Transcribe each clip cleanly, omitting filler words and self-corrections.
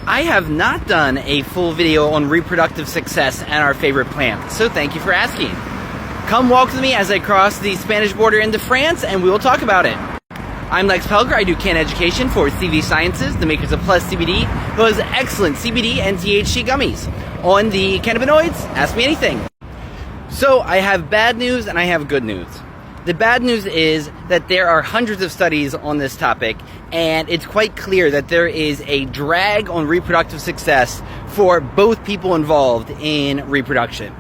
I have not done a full video on reproductive success and our favorite plant, so thank you for asking. Come walk with me as I cross the Spanish border into France, and we will talk about it. I'm Lex Pelger. I do canna education for CV Sciences, the makers of Plus CBD, who has excellent CBD and THC gummies. On the cannabinoids, ask me anything. So I have bad news and I have good news. The bad news is that there are hundreds of studies on this topic, and it's quite clear that there is a drag on reproductive success for both people involved in reproduction.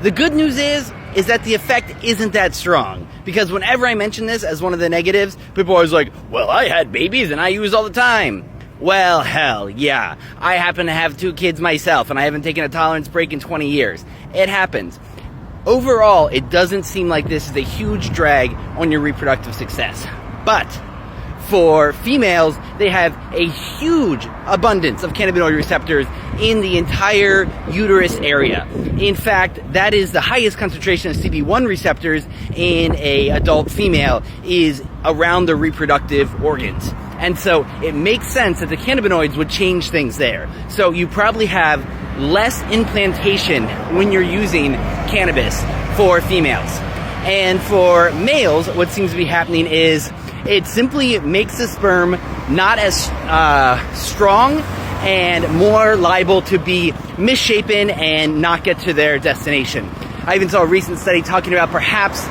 The good news is that the effect isn't that strong, because whenever I mention this as one of the negatives, people are always like, well, I had babies and I use all the time. Well, hell, yeah. I happen to have 2 kids myself, and I haven't taken a tolerance break in 20 years. It happens. Overall, it doesn't seem like this is a huge drag on your reproductive success. But for females, they have a huge abundance of cannabinoid receptors in the entire uterus area. In fact, that is the highest concentration of CB1 receptors in an adult female is around the reproductive organs. And so it makes sense that the cannabinoids would change things there. So you probably have less implantation when you're using cannabis for females. And for males, what seems to be happening is it simply makes the sperm not as strong and more liable to be misshapen and not get to their destination. I even saw a recent study talking about perhaps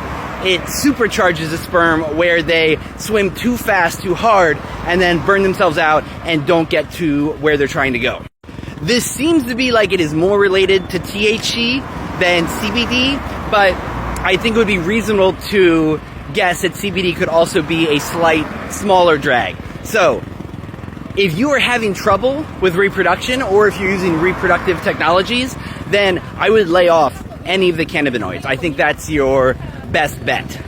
it supercharges the sperm where they swim too fast, too hard, and then burn themselves out and don't get to where they're trying to go. This seems to be like it is more related to THC than CBD, but I think it would be reasonable to guess that CBD could also be a slight smaller drag. So, if you are having trouble with reproduction, or if you're using reproductive technologies, then I would lay off any of the cannabinoids. I think that's your best bet.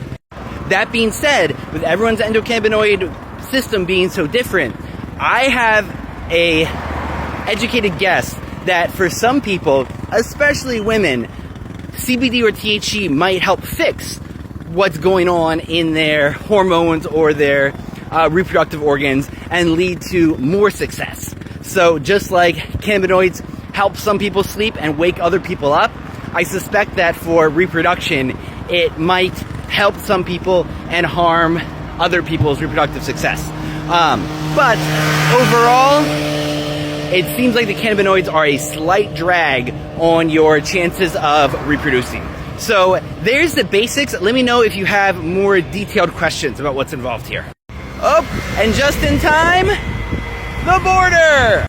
That being said, with everyone's endocannabinoid system being so different, I have a educated guess that for some people, especially women, CBD or THC might help fix what's going on in their hormones or their reproductive organs and lead to more success. So just like cannabinoids help some people sleep and wake other people up, I suspect that for reproduction, it might help some people and harm other people's reproductive success. But overall, it seems like the cannabinoids are a slight drag on your chances of reproducing. So there's the basics. Let me know if you have more detailed questions about what's involved here. Oh, and just in time, the border!